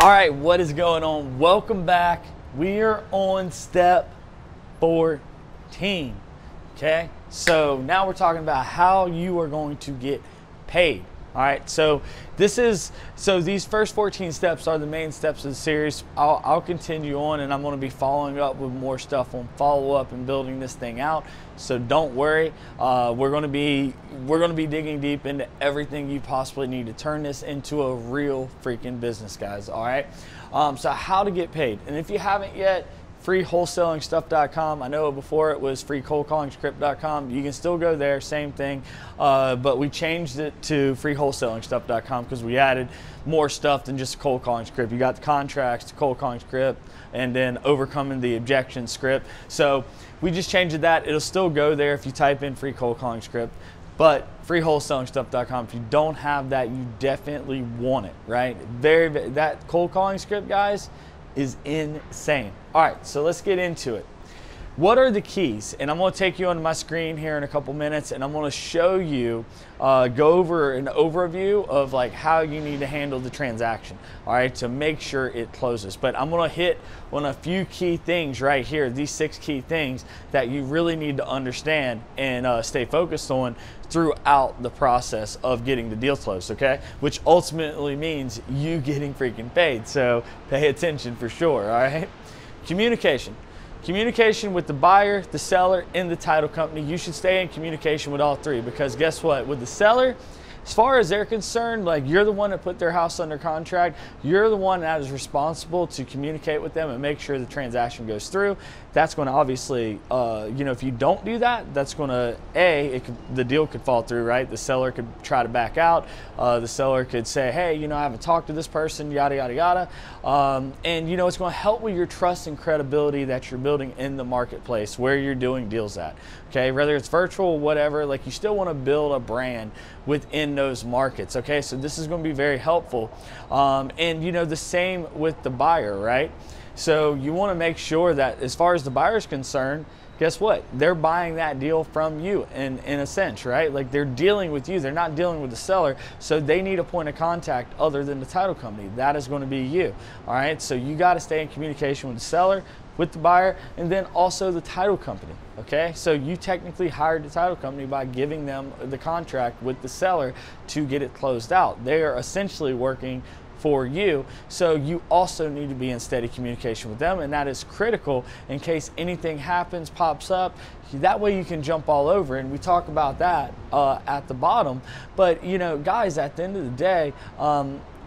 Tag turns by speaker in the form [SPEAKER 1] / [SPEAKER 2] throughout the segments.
[SPEAKER 1] All right, what is going on? Welcome back. We are on step 14. Okay, so now we're talking about how you are going to get paid. All right, so these first 14 steps are the main steps of the series. I'll continue on, and I'm going to be following up with more stuff on follow-up and building this thing out. So don't worry, we're going to be digging deep into everything you possibly need to turn this into a real freaking business, guys. All right, so how to get paid, and if you haven't yet, freewholesalingstuff.com. I know before it was freecoldcallingscript.com. You can still go there, same thing, but we changed it to freewholesalingstuff.com because we added more stuff than just a cold calling script. You got the contracts, the cold calling script, and then overcoming the objection script. So we just changed that. It'll still go there if you type in free cold calling script. But freewholesalingstuff.com, if you don't have that, you definitely want it, right? That cold calling script, guys, is insane. All right, so let's get into it. What are the keys? And I'm going to take you onto my screen here in a couple minutes, and I'm going to show you, go over an overview of like how you need to handle the transaction, all right, to make sure it closes. But I'm going to hit on a few key things right here, these 6 key things that you really need to understand and stay focused on throughout the process of getting the deal closed, okay? Which ultimately means you getting freaking paid. So pay attention for sure, all right? Communication. Communication with the buyer, the seller, and the title company. You should stay in communication with all 3, because guess what? With the seller, as far as they're concerned, like, you're the one that put their house under contract. You're the one that is responsible to communicate with them and make sure the transaction goes through. That's going to obviously, you know, if you don't do that, that's going to, the deal could fall through, right? The seller could try to back out. The seller could say, hey, you know, I haven't talked to this person, yada, yada, yada. And, you know, it's going to help with your trust and credibility that you're building in the marketplace where you're doing deals at, okay? Whether it's virtual, whatever, like, you still want to build a brand within those markets, okay? So this is going to be very helpful. And, you know, the same with the buyer, right? So you want to make sure that as far as the buyer is concerned, guess what? They're buying that deal from you in a sense, right? Like, they're dealing with you. They're not dealing with the seller. So they need a point of contact other than the title company. That is going to be you, all right? So you got to stay in communication with the seller, with the buyer, and then also the title company, okay? So you technically hired the title company by giving them the contract with the seller to get it closed out. They are essentially working for you, so you also need to be in steady communication with them, and that is critical in case anything happens, pops up. That way you can jump all over, and we talk about that at the bottom. But, you know, guys, at the end of the day,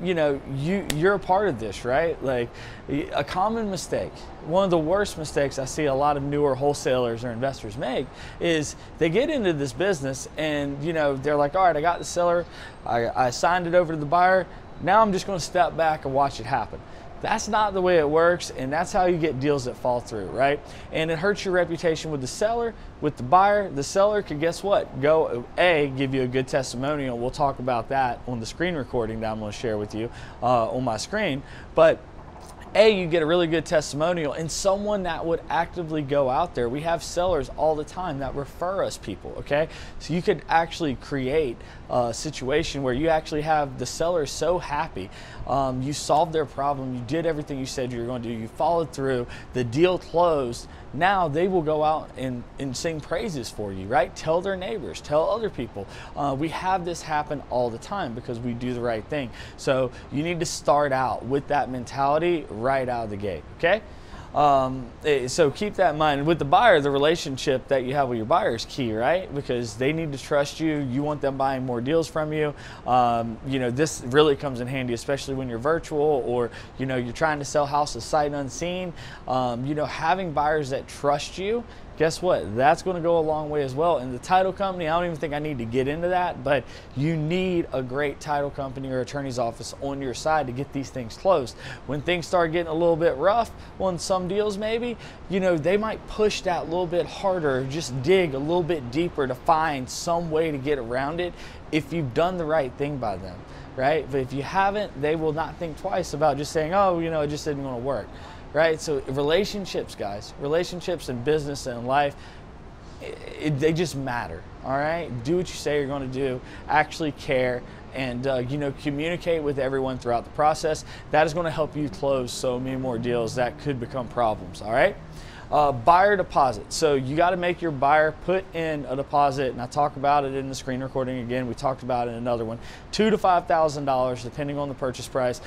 [SPEAKER 1] you know, you're a part of this, right? Like, a common mistake, one of the worst mistakes I see a lot of newer wholesalers or investors make is they get into this business and, you know, they're like, all right, I got the seller, I signed it over to the buyer, now I'm just going to step back and watch it happen. That's not the way it works, and that's how you get deals that fall through, right? And it hurts your reputation with the seller, with the buyer. The seller could, guess what? Go, give you a good testimonial. We'll talk about that on the screen recording that I'm going to share with you on my screen. But you get a really good testimonial and someone that would actively go out there. We have sellers all the time that refer us people, okay? So you could actually create a situation where you actually have the seller so happy. You solved their problem. You did everything you said you were going to do. You followed through. The deal closed. Now they will go out and sing praises for you, right? Tell their neighbors, tell other people. We have this happen all the time because we do the right thing. So you need to start out with that mentality right out of the gate, okay? So keep that in mind. With the buyer, the relationship that you have with your buyer is key, right? Because they need to trust you. You want them buying more deals from you. You know, this really comes in handy, especially when you're virtual or, you know, you're trying to sell houses sight unseen. You know, having buyers that trust you, guess what? That's going to go a long way as well. And the title company, I don't even think I need to get into that, but you need a great title company or attorney's office on your side to get these things closed. When things start getting a little bit rough on some deals, maybe, you know, they might push that a little bit harder, just dig a little bit deeper to find some way to get around it if you've done the right thing by them, right? But if you haven't, they will not think twice about just saying, oh, you know, it just isn't going to work. Right? So relationships, guys, relationships in business and in life, they just matter, all right? Do what you say you're going to do, actually care, and you know, communicate with everyone throughout the process. That is going to help you close so many more deals that could become problems. All right. Buyer deposit. So you got to make your buyer put in a deposit, and I talk about it in the screen recording again. We talked about it in another one, $2,000 to $5,000 depending on the purchase price.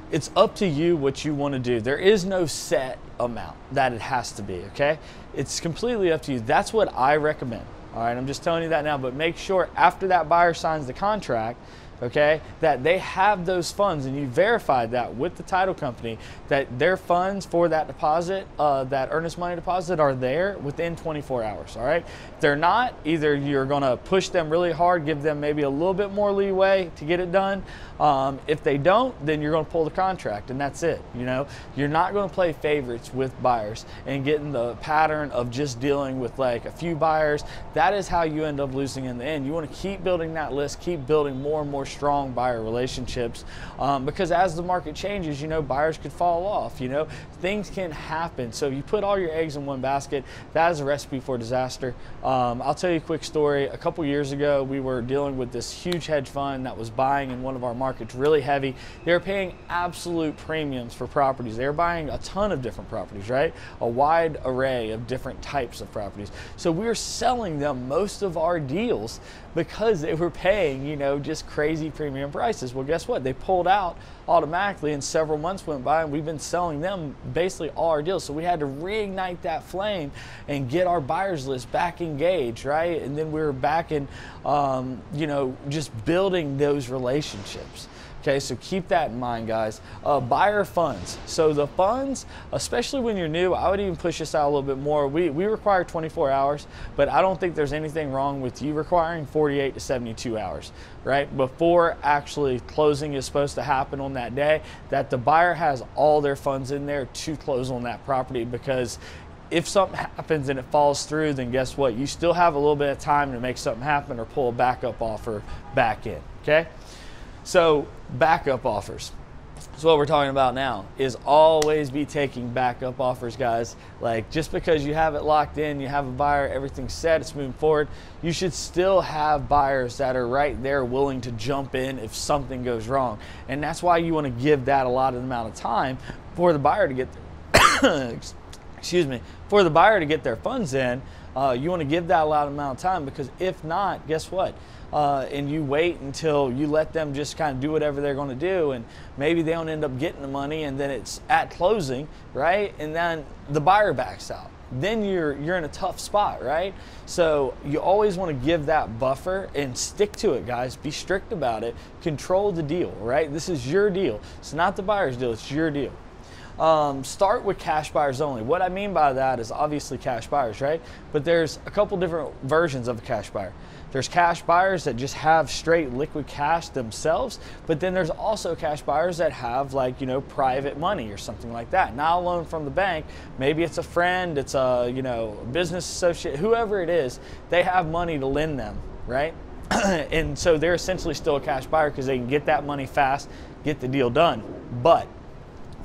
[SPEAKER 1] It's up to you what you want to do. There is no set amount that it has to be, okay? It's completely up to you. That's what I recommend. All right, I'm just telling you that now, but make sure after that buyer signs the contract, okay, that they have those funds, and you verified that with the title company, that their funds for that deposit, that earnest money deposit, are there within 24 hours, all right? If they're not, either you're gonna push them really hard, give them maybe a little bit more leeway to get it done. If they don't, then you're gonna pull the contract, and that's it. You know, you're not gonna play favorites with buyers and get in the pattern of just dealing with like a few buyers. That is how you end up losing in the end. You wanna keep building that list, keep building more and more strong buyer relationships, because as the market changes, you know, buyers could fall off, you know, things can happen. So if you put all your eggs in one basket, that is a recipe for disaster. I'll tell you a quick story. A couple years ago, we were dealing with this huge hedge fund that was buying in one of our markets really heavy. They were paying absolute premiums for properties. They were buying a ton of different properties, right? A wide array of different types of properties. So we were selling them most of our deals because they were paying, you know, just crazy premium prices. Well, guess what? They pulled out automatically, and several months went by, and we've been selling them basically all our deals. So we had to reignite that flame and get our buyers list back engaged, right? And then we were back in, you know, just building those relationships. Okay, so keep that in mind, guys. Buyer funds. So the funds, especially when you're new, I would even push this out a little bit more. We require 24 hours, but I don't think there's anything wrong with you requiring 48 to 72 hours, right? Before actually closing is supposed to happen on that day, that the buyer has all their funds in there to close on that property, because if something happens and it falls through, then guess what? You still have a little bit of time to make something happen or pull a backup offer back in, okay? So backup offers. So what we're talking about now is always be taking backup offers, guys. Like, just because you have it locked in, you have a buyer, everything's set, it's moving forward, you should still have buyers that are right there willing to jump in if something goes wrong. And that's why you want to give that a lot of amount of time for the buyer to get their excuse me, for the buyer to get their funds in. You want to give that a lot of amount of time, because if not, guess what? And you wait until you let them just kind of do whatever they're going to do, and maybe they don't end up getting the money, and then it's at closing, right? And then the buyer backs out. Then you're in a tough spot, right? So you always want to give that buffer and stick to it, guys. Be strict about it. Control the deal, right? This is your deal. It's not the buyer's deal. It's your deal. Start with cash buyers only. What I mean by that is obviously cash buyers, right? But there's a couple different versions of a cash buyer. There's cash buyers that just have straight liquid cash themselves, but then there's also cash buyers that have, like, you know, private money or something like that. Not a loan from the bank. Maybe it's a friend, it's a, you know, business associate, whoever it is, they have money to lend them, right? And so they're essentially still a cash buyer because they can get that money fast, get the deal done. But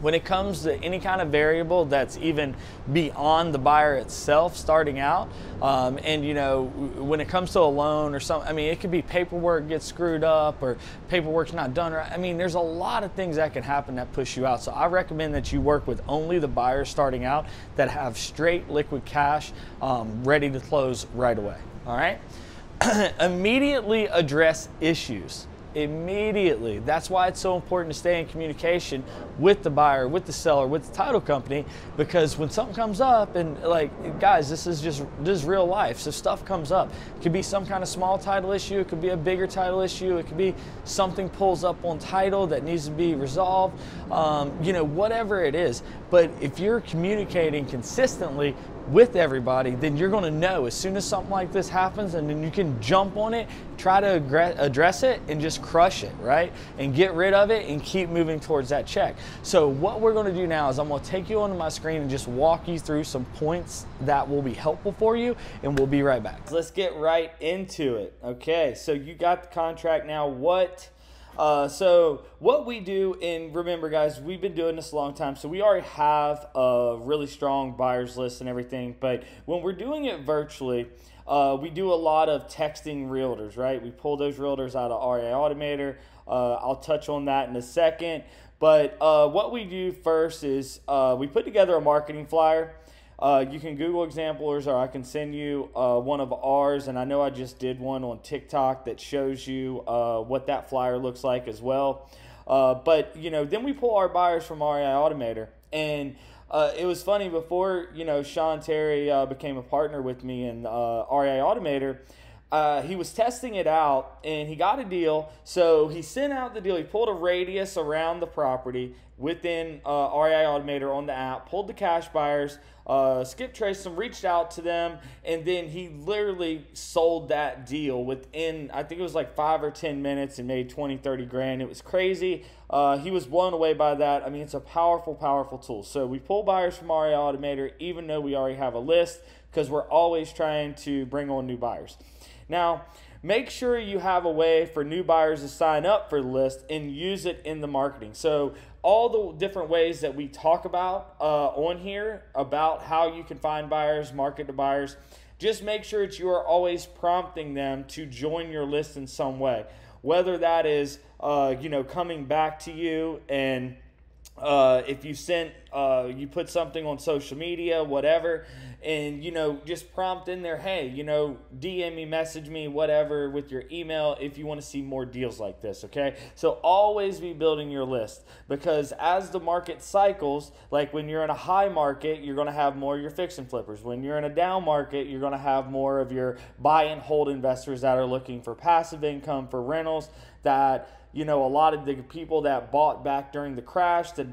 [SPEAKER 1] when it comes to any kind of variable that's even beyond the buyer itself starting out, and you know, when it comes to a loan or something, I mean, it could be paperwork gets screwed up or paperwork's not done right. I mean, there's a lot of things that can happen that push you out. So I recommend that you work with only the buyers starting out that have straight liquid cash ready to close right away, all right? Immediately address issues. Immediately. That's why it's so important to stay in communication with the buyer, with the seller, with the title company, because when something comes up, and like, guys, this is real life. So stuff comes up. It could be some kind of small title issue. It could be a bigger title issue. It could be something pulls up on title that needs to be resolved. You know, whatever it is. But if you're communicating consistently with everybody, then you're going to know as soon as something like this happens, and then you can jump on it, try to address it, and just crush it, right? And get rid of it and keep moving towards that check. So what we're going to do now is I'm going to take you onto my screen and just walk you through some points that will be helpful for you, and we'll be right back. Let's get right into it. Okay, so you got the contract now. What So what we do, and remember guys, we've been doing this a long time, so we already have a really strong buyers list and everything, but when we're doing it virtually, we do a lot of texting realtors, right? We pull those realtors out of REI Automator. I'll touch on that in a second, but what we do first is we put together a marketing flyer. You can Google examples, or I can send you one of ours, and I know I just did one on TikTok that shows you what that flyer looks like as well. But then we pull our buyers from REI Automator, and it was funny, before Sean Terry became a partner with me in REI Automator. He was testing it out and he got a deal. So he sent out the deal. He pulled a radius around the property within REI Automator on the app, pulled the cash buyers, skip traced them, reached out to them, and then he literally sold that deal within, I think it was like 5 or 10 minutes, and made 20, 30 grand. It was crazy. He was blown away by that. I mean, it's a powerful, powerful tool. So we pull buyers from REI Automator, even though we already have a list, because we're always trying to bring on new buyers. Now, make sure you have a way for new buyers to sign up for the list and use it in the marketing. So all the different ways that we talk about on here about how you can find buyers, market to buyers, just make sure that you are always prompting them to join your list in some way. Whether that is, coming back to you, and if you sent, you put something on social media, whatever, and, just prompt in there, hey, DM me, message me, whatever, with your email if you want to see more deals like this, okay? So always be building your list, because as the market cycles, like when you're in a high market, you're going to have more of your fix and flippers. When you're in a down market, you're going to have more of your buy and hold investors that are looking for passive income, for rentals, that, a lot of the people that bought back during the crash that,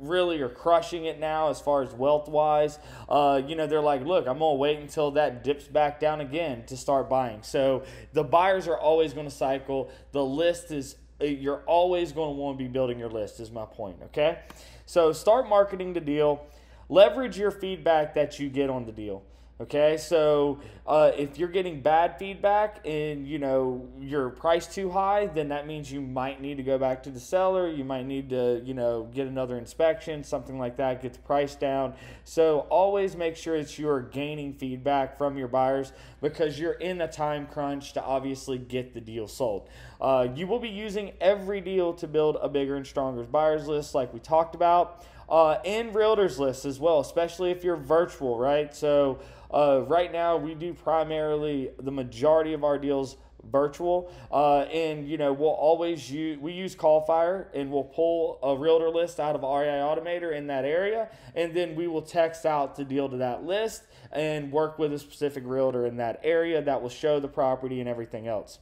[SPEAKER 1] really are crushing it now as far as wealth-wise. They're like, look, I'm going to wait until that dips back down again to start buying. So the buyers are always going to cycle. The list is, you're always going to want to be building your list, is my point, okay? So start marketing the deal. Leverage your feedback that you get on the deal. Okay, so if you're getting bad feedback and you're priced too high, then that means you might need to go back to the seller. You might need to get another inspection, something like that, get the price down. So always make sure that you're gaining feedback from your buyers, because you're in a time crunch to obviously get the deal sold. You will be using every deal to build a bigger and stronger buyers list, like we talked about, and realtors lists as well, especially if you're virtual, right? So right now we do primarily the majority of our deals virtual, and we'll always use Callfire, and we'll pull a realtor list out of REI Automator in that area, and then we will text out the deal to that list and work with a specific realtor in that area that will show the property and everything else.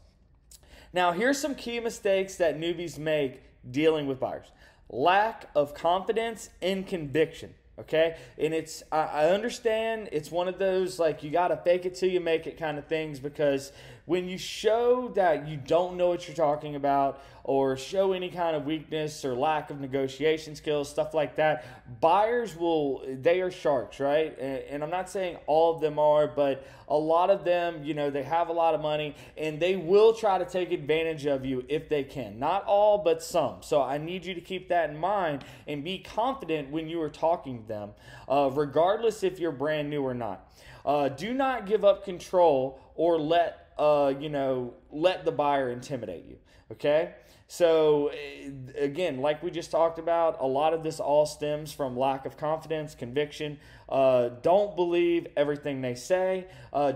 [SPEAKER 1] Now, here's some key mistakes that newbies make dealing with buyers. Lack of confidence and conviction. Okay, and I understand it's one of those, like, you got to fake it till you make it kind of things, because when you show that you don't know what you're talking about, or show any kind of weakness or lack of negotiation skills, stuff like that, buyers they are sharks, right? And I'm not saying all of them are, but a lot of them, they have a lot of money, and they will try to take advantage of you if they can. Not all, but some. So I need you to keep that in mind and be confident when you are talking to them, regardless if you're brand new or not. Do not give up control or let the buyer intimidate you, okay? So again, like we just talked about, a lot of this all stems from lack of confidence, conviction. Don't believe everything they say.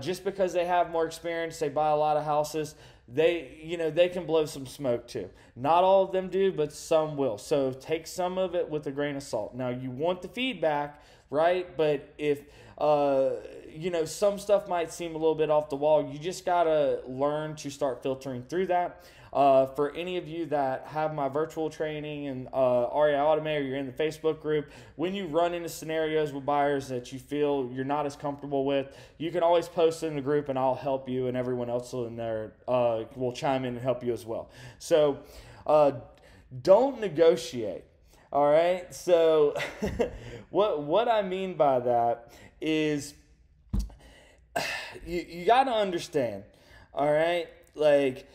[SPEAKER 1] Just because they have more experience, they buy a lot of houses, they can blow some smoke too. Not all of them do, but some will. So take some of it with a grain of salt. Now, you want the feedback, right? But if some stuff might seem a little bit off the wall, you just gotta learn to start filtering through that. For any of you that have my virtual training and REI Automator, you're in the Facebook group, when you run into scenarios with buyers that you feel you're not as comfortable with, you can always post it in the group, and I'll help you, and everyone else in there will chime in and help you as well. So don't negotiate. All right, so what I mean by that is you got to understand, all right, like,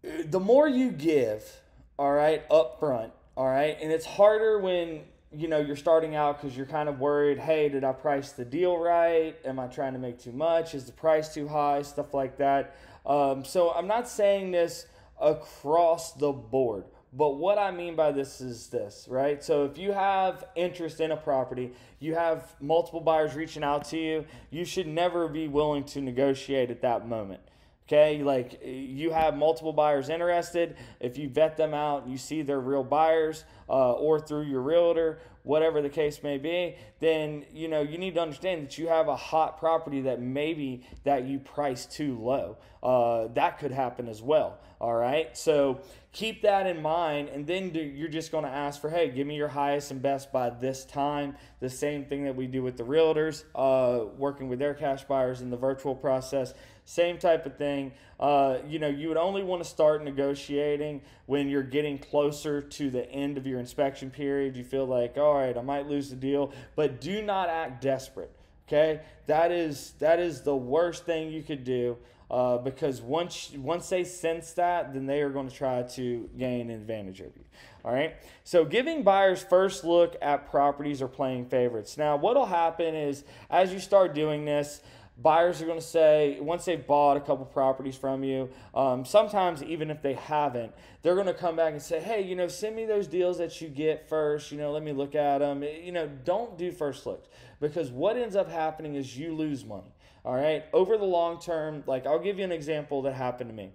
[SPEAKER 1] the more you give, all right, up front, all right, and it's harder when you're starting out because you're kind of worried, hey, did I price the deal right? Am I trying to make too much? Is the price too high? Stuff like that. So I'm not saying this across the board, but what I mean by this is this, right? So if you have interest in a property, you have multiple buyers reaching out to you, you should never be willing to negotiate at that moment. Okay, like you have multiple buyers interested. If you vet them out, you see they're real buyers, or through your realtor, whatever the case may be, then you need to understand that you have a hot property that maybe that you priced too low. That could happen as well. All right, so keep that in mind, and then you're just going to ask for, hey, give me your highest and best by this time. The same thing that we do with the realtors, working with their cash buyers in the virtual process. Same type of thing. You would only want to start negotiating when you're getting closer to the end of your inspection period. You feel like, all right, I might lose the deal, but do not act desperate. Okay, that is the worst thing you could do, because once they sense that, then they are going to try to gain an advantage over you. All right, so giving buyers first look at properties or playing favorites. Now, what will happen is as you start doing this, buyers are going to say, once they've bought a couple properties from you, sometimes even if they haven't, they're going to come back and say, hey, send me those deals that you get first, let me look at them. Don't do first looks, because what ends up happening is you lose money. All right, over the long term, like I'll give you an example that happened to me.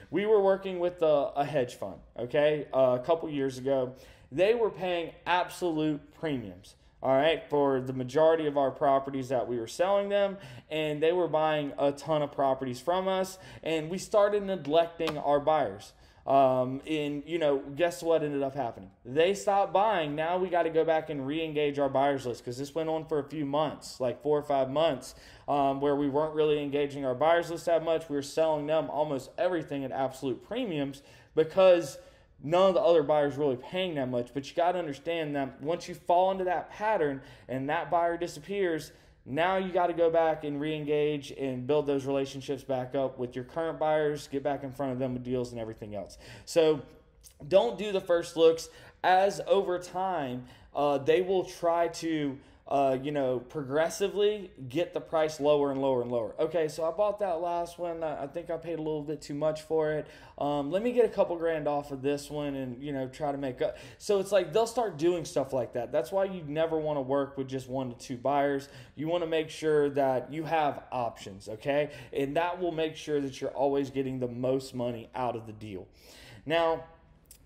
[SPEAKER 1] We were working with a hedge fund, okay, a couple years ago. They were paying absolute premiums, all right, for the majority of our properties that we were selling them, and they were buying a ton of properties from us, and we started neglecting our buyers. And guess what ended up happening? They stopped buying. Now we got to go back and re-engage our buyers list, because this went on for a few months, like 4 or 5 months, where we weren't really engaging our buyers list that much. We were selling them almost everything at absolute premiums because none of the other buyers really paying that much. But you got to understand that once you fall into that pattern and that buyer disappears, now you got to go back and re-engage and build those relationships back up with your current buyers, get back in front of them with deals and everything else. So don't do the first looks, as over time they will try to progressively get the price lower and lower and lower. Okay, so I bought that last one. I think I paid a little bit too much for it. Let me get a couple grand off of this one and, try to make up. So it's like they'll start doing stuff like that. That's why you never want to work with just 1 to 2 buyers. You want to make sure that you have options, okay? And that will make sure that you're always getting the most money out of the deal. Now,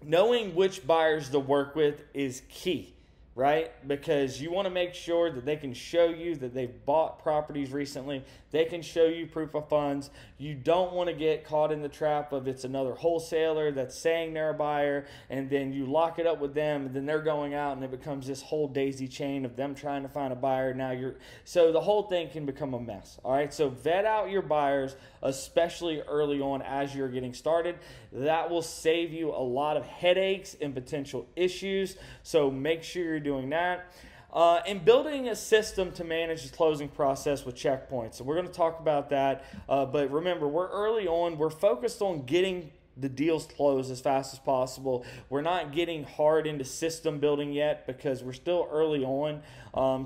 [SPEAKER 1] knowing which buyers to work with is key, right? Because you want to make sure that they can show you that they've bought properties recently. They can show you proof of funds. You don't want to get caught in the trap of it's another wholesaler that's saying they're a buyer, and then you lock it up with them, and then they're going out, and it becomes this whole daisy chain of them trying to find a buyer. So the whole thing can become a mess. All right, so vet out your buyers, especially early on as you're getting started. That will save you a lot of headaches and potential issues. So make sure you're doing that. And building a system to manage the closing process with checkpoints. So we're going to talk about that. But remember, we're early on. We're focused on getting the deals closed as fast as possible. We're not getting hard into system building yet because we're still early on.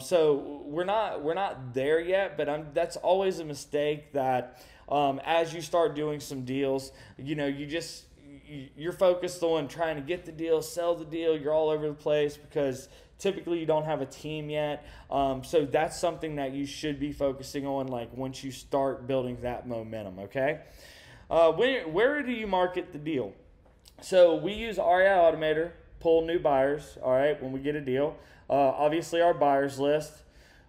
[SPEAKER 1] So we're not there yet. But that's always a mistake that as you start doing some deals, you're focused on trying to get the deal, sell the deal. You're all over the place because typically you don't have a team yet. So that's something that you should be focusing on, like once you start building that momentum, okay? Where do you market the deal? So we use REI Automator, pull new buyers, all right, when we get a deal. Obviously our buyers list.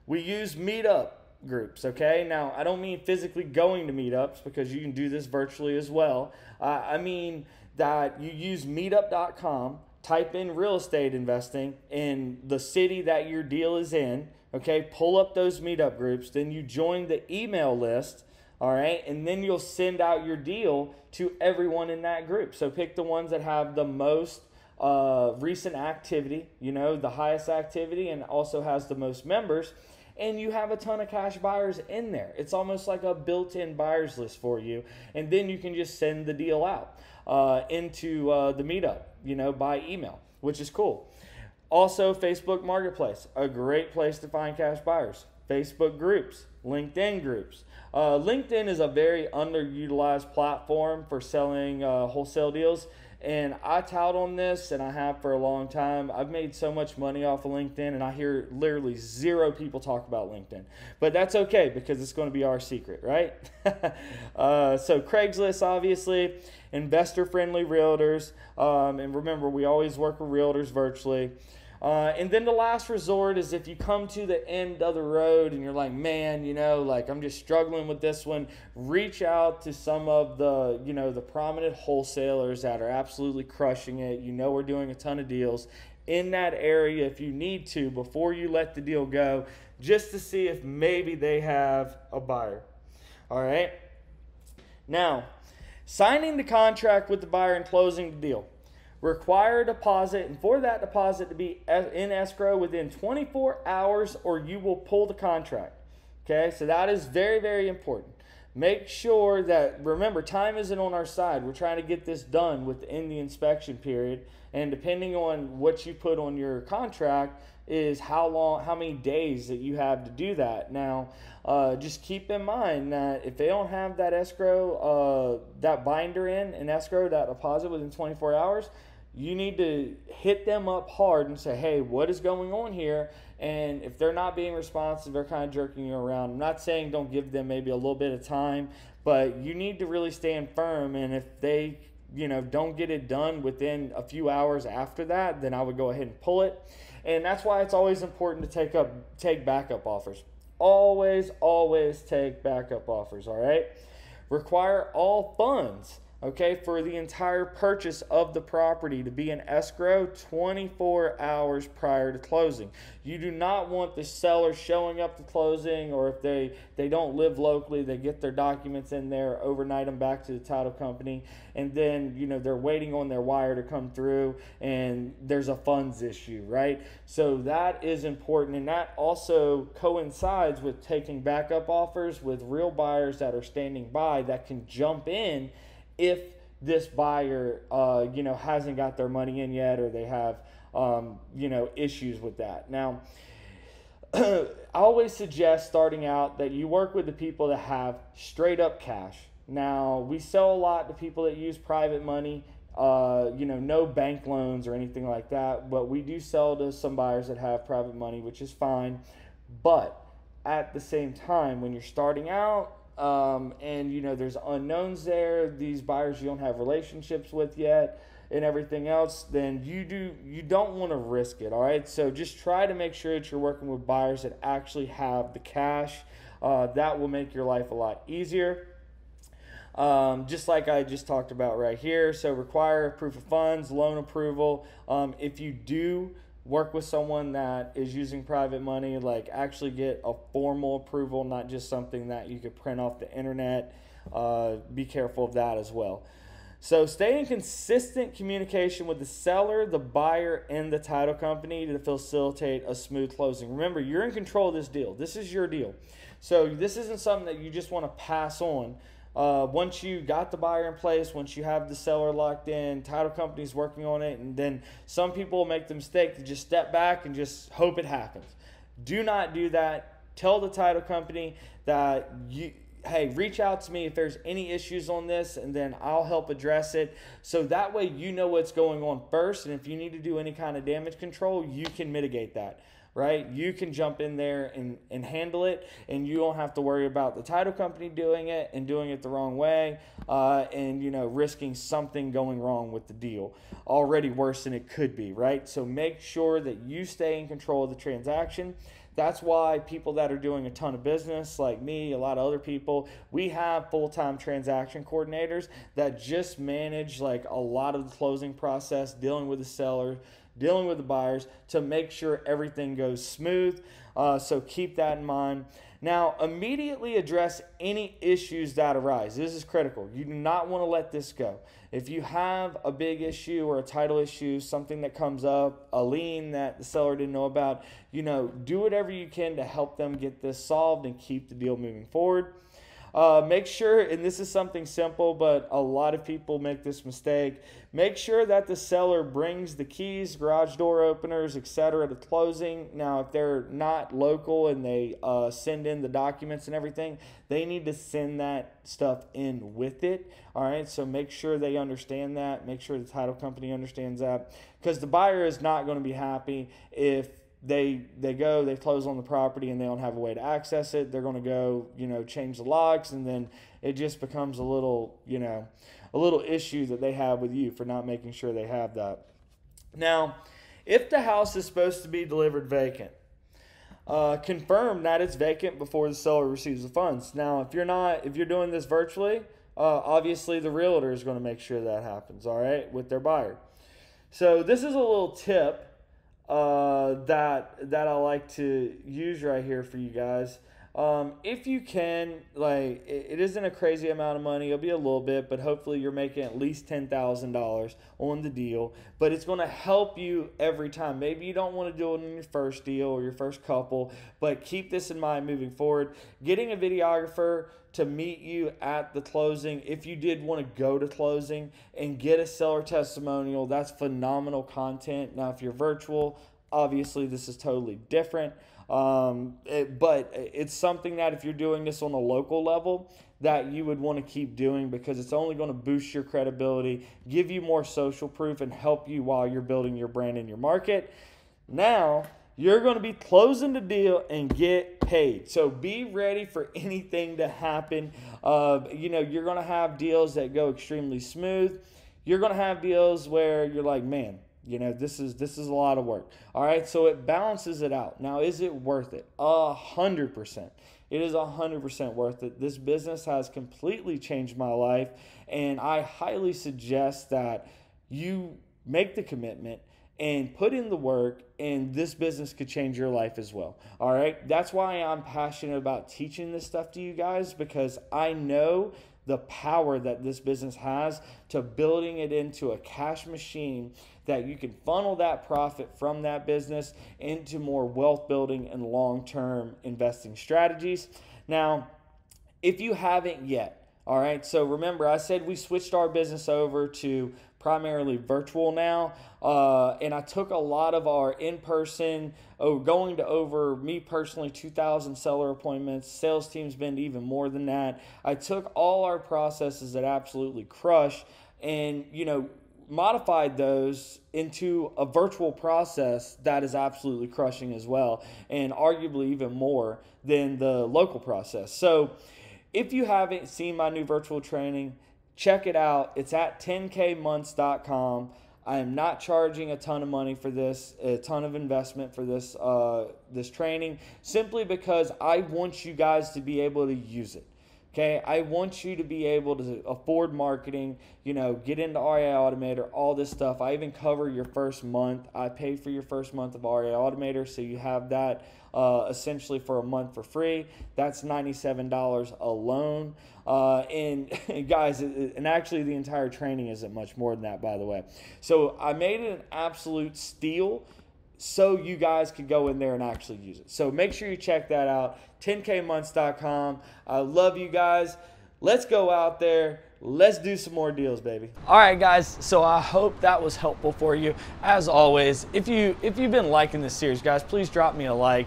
[SPEAKER 1] We use meetup groups, okay? Now, I don't mean physically going to meetups because you can do this virtually as well. I mean that you use meetup.com, type in real estate investing in the city that your deal is in, okay? Pull up those meetup groups, then you join the email list, all right? And then you'll send out your deal to everyone in that group. So pick the ones that have the most recent activity, the highest activity, and also has the most members. and you have a ton of cash buyers in there. It's almost like a built-in buyers list for you, and then you can just send the deal out into the meetup, by email, which is cool. Also, Facebook Marketplace, a great place to find cash buyers. Facebook groups, LinkedIn groups. LinkedIn is a very underutilized platform for selling wholesale deals. And I tout on this, and I have for a long time. I've made so much money off of LinkedIn, and I hear literally 0 people talk about LinkedIn. But that's okay, because it's going to be our secret, right? So Craigslist, obviously, investor-friendly realtors. And remember, we always work with realtors virtually. And then the last resort is if you come to the end of the road and you're like, man, I'm just struggling with this one, reach out to some of the, the prominent wholesalers that are absolutely crushing it. We're doing a ton of deals in that area if you need to before you let the deal go, just to see if maybe they have a buyer. All right. Now, signing the contract with the buyer and closing the deal. Require a deposit, and for that deposit to be in escrow within 24 hours or you will pull the contract. Okay, so that is very, very important. Make sure that, remember, time isn't on our side. We're trying to get this done within the inspection period, and depending on what you put on your contract is how many days that you have to do that. Now, just keep in mind that if they don't have that escrow, that binder in escrow, that deposit within 24 hours, you need to hit them up hard and say, hey, what is going on here? And if they're not being responsive, they're kind of jerking you around. I'm not saying don't give them maybe a little bit of time, but you need to really stand firm. And if they, don't get it done within a few hours after that, then I would go ahead and pull it. And that's why it's always important to take backup offers. Always, always take backup offers, all right? Require all funds, okay, for the entire purchase of the property to be in escrow 24 hours prior to closing. You do not want the seller showing up to closing, or if they don't live locally, they get their documents in there, overnight them back to the title company, and then they're waiting on their wire to come through and there's a funds issue, right? So that is important, and that also coincides with taking backup offers with real buyers that are standing by that can jump in if this buyer, hasn't got their money in yet, or they have, issues with that. Now, I always suggest starting out that you work with the people that have straight up cash. Now, we sell a lot to people that use private money, no bank loans or anything like that, but we do sell to some buyers that have private money, which is fine. But at the same time, when you're starting out, and there's unknowns there, these buyers you don't have relationships with yet and everything else, then you don't want to risk it. All right, so just try to make sure that you're working with buyers that actually have the cash. That will make your life a lot easier, just like I just talked about right here. So require proof of funds, loan approval. If you do work with someone that is using private money, like actually get a formal approval, not just something that you could print off the internet. Be careful of that as well. So stay in consistent communication with the seller, the buyer, and the title company to facilitate a smooth closing. Remember, you're in control of this deal. This is your deal. So this isn't something that you just want to pass on. Once you got the buyer in place, once you have the seller locked in, title company's working on it, and then some people make the mistake to just step back and just hope it happens. Do not do that. Tell the title company that hey, reach out to me if there's any issues on this, and then I'll help address it. So that way you know what's going on first, and if you need to do any kind of damage control, you can mitigate that. Right? You can jump in there and handle it, and you don't have to worry about the title company doing it and doing it the wrong way, and risking something going wrong with the deal, already worse than it could be, right? So make sure that you stay in control of the transaction. That's why people that are doing a ton of business, like me, a lot of other people, we have full-time transaction coordinators that just manage like a lot of the closing process, dealing with the seller, dealing with the buyers to make sure everything goes smooth. So keep that in mind. Now, immediately address any issues that arise. This is critical. You do not want to let this go. If you have a big issue or a title issue, something that comes up, a lien that the seller didn't know about, do whatever you can to help them get this solved and keep the deal moving forward. Make sure, and this is something simple, but a lot of people make this mistake, make sure that the seller brings the keys, garage door openers, etc. to closing. Now, if they're not local and they send in the documents and everything, they need to send that stuff in with it. All right, so make sure they understand that. Make sure the title company understands that, because the buyer is not going to be happy if they close on the property and they don't have a way to access it. They're going to go, change the locks, and then it just becomes a little issue that they have with you for not making sure they have that. Now, if the house is supposed to be delivered vacant, confirm that it's vacant before the seller receives the funds. Now, if you're doing this virtually, obviously the realtor is going to make sure that happens, all right, with their buyer. So this is a little tip that I like to use right here for you guys. If you can, it isn't a crazy amount of money. It'll be a little bit, but hopefully you're making at least $10,000 on the deal. But it's going to help you every time. Maybe you don't want to do it in your first deal or your first couple, but keep this in mind moving forward. Getting a videographer to meet you at the closing, if you did want to go to closing, and get a seller testimonial, that's phenomenal content. Now, if you're virtual, obviously this is totally different. But it's something that if you're doing this on a local level, that you would want to keep doing, because it's only going to boost your credibility, give you more social proof, and help you while you're building your brand in your market. Now, you're going to be closing the deal and get paid. So be ready for anything to happen. You're going to have deals that go extremely smooth. You're going to have deals where you're like, man, this is a lot of work. All right, so it balances it out. Now, is it worth it? 100%. It is 100% worth it. This business has completely changed my life, and I highly suggest that you make the commitment and put in the work, and this business could change your life as well. All right, that's why I'm passionate about teaching this stuff to you guys, because I know the power that this business has to building it into a cash machine that you can funnel that profit from that business into more wealth building and long-term investing strategies. Now, if you haven't yet, all right, so remember I said we switched our business over to primarily virtual now, and I took a lot of our in-person, going to over, me personally, 2,000 seller appointments. Sales team's been even more than that. I took all our processes that absolutely crush and, modified those into a virtual process that is absolutely crushing as well, and arguably even more than the local process. So if you haven't seen my new virtual training, check it out. It's at 10kmonths.com. I am not charging a ton of money for this, a ton of investment for this this training, simply because I want you guys to be able to use it. Okay, I want you to be able to afford marketing, get into REI Automator, all this stuff. I even cover your first month. I pay for your first month of REI Automator, so you have that essentially for a month for free. That's $97 alone. And guys, and actually the entire training isn't much more than that, by the way. So I made it an absolute steal so you guys could go in there and actually use it. So make sure you check that out, 10kmonths.com. I love you guys. Let's go out there. Let's do some more deals, baby. All right, guys. So I hope that was helpful for you. As always, if you've been liking this series, guys, please drop me a like.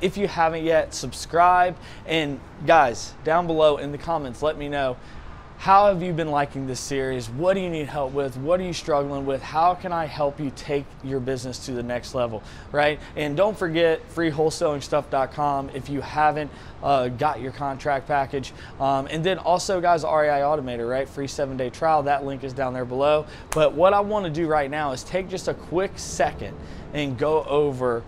[SPEAKER 1] If you haven't yet, subscribe. And guys, down below in the comments, let me know, how have you been liking this series? What do you need help with? What are you struggling with? How can I help you take your business to the next level, right? And don't forget freewholesalingstuff.com if you haven't got your contract package. And then also, guys, REI Automator, right? Free 7-day trial. That link is down there below. But what I want to do right now is take just a quick second and go over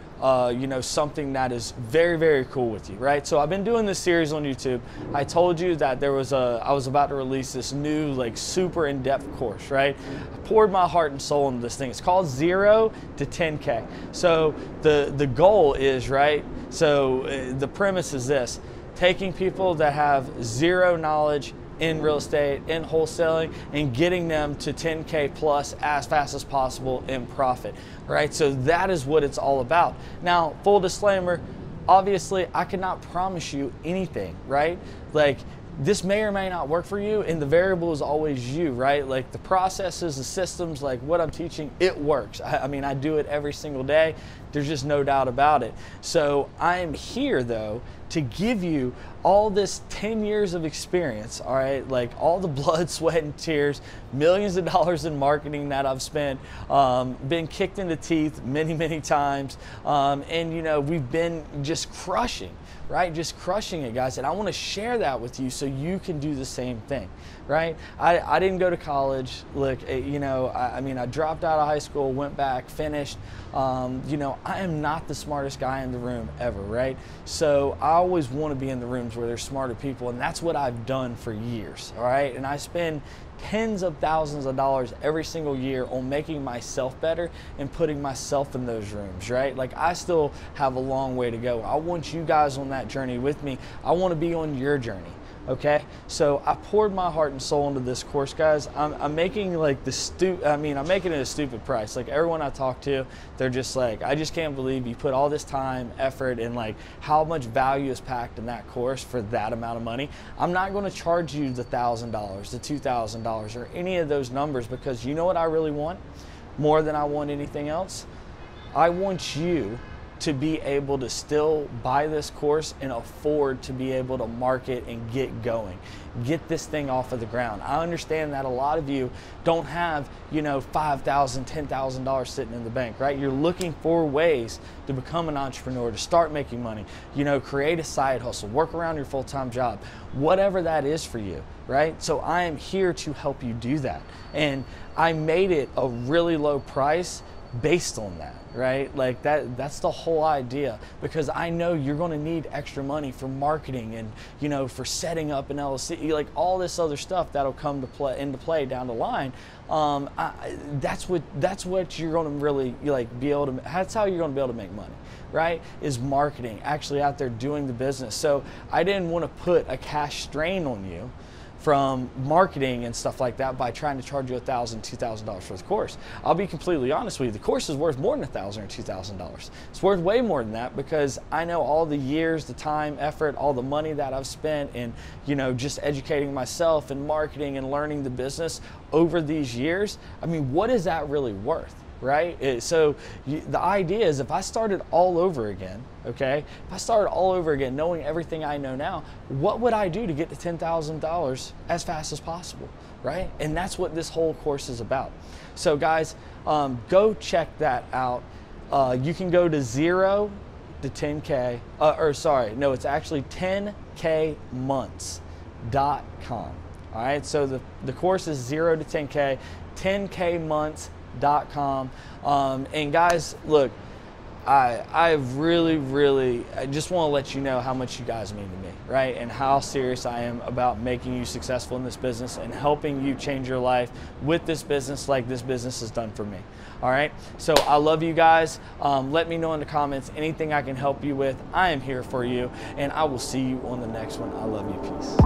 [SPEAKER 1] you know, something that is very, very cool with you, right? So I've been doing this series on YouTube. I told you that I was about to release this new, like, super in-depth course, right? I poured my heart and soul into this thing. It's called 0 to 10K. So the goal is, right? So the premise is this: taking people that have zero knowledge in real estate, in wholesaling, and getting them to 10K plus as fast as possible in profit, right? So that is what it's all about. Now, full disclaimer, obviously I cannot promise you anything, right? Like, this may or may not work for you, and the variable is always you, right? Like, the processes, the systems, like what I'm teaching, it works. I mean, I do it every single day. There's just no doubt about it. So I'm here, though, to give you all this 10 years of experience, all right? Like, all the blood, sweat, and tears, millions of dollars in marketing that I've spent, been kicked in the teeth many, many times, and, you know, we've been just crushing, right? Just crushing it, guys. And I want to share that with you so you can do the same thing, right? I didn't go to college. Look, you know, I mean, I dropped out of high school, went back, finished. You know, I am not the smartest guy in the room ever, right? So I always want to be in the rooms where there's smarter people, and that's what I've done for years, all right? And I spend tens of thousands of dollars every single year on making myself better and putting myself in those rooms, right? Like, I still have a long way to go. I want you guys on that journey with me. I want to be on your journey. Okay, so I poured my heart and soul into this course, guys. I'm making, like, I'm making it a stupid price. Like, everyone I talk to, they're just like, I just can't believe you put all this time, effort, and, like, how much value is packed in that course for that amount of money. I'm not going to charge you the $1,000, the $2,000, or any of those numbers, because you know what I really want more than I want anything else? I want you to be able to still buy this course and afford to be able to market and get going, get this thing off of the ground. I understand that a lot of you don't have, you know, $5,000, $10,000 sitting in the bank, right? You're looking for ways to become an entrepreneur, to start making money, you know, create a side hustle, work around your full-time job, whatever that is for you, right? So I am here to help you do that. And I made it a really low price based on that, right? Like, that's the whole idea, because I know you're going to need extra money for marketing and, you know, for setting up an LLC, like all this other stuff that'll come to into play down the line. That's what you're going to really, like, be able to, that's how you're going to be able to make money, right? Is marketing, actually out there doing the business. So I didn't want to put a cash strain on you from marketing and stuff like that by trying to charge you $1,000, $2,000 for the course. I'll be completely honest with you, the course is worth more than $1,000 or $2,000. It's worth way more than that, because I know all the years, the time, effort, all the money that I've spent in, you know, just educating myself and marketing and learning the business over these years. I mean, what is that really worth? Right? So the idea is, if I started all over again, okay, if I started all over again knowing everything I know now, what would I do to get to $10,000 as fast as possible, right? And that's what this whole course is about. So guys, go check that out. You can go to 0 to 10K, or sorry, no, it's actually 10kmonths.com. All right, so the course is 0 to 10K, 10kmonths.com. And guys, look, I just want to let you know how much you guys mean to me, right? And how serious I am about making you successful in this business and helping you change your life with this business, like this business has done for me. All right, so I love you guys. Let me know in the comments anything I can help you with. I am here for you, and I will see you on the next one. I love you. Peace.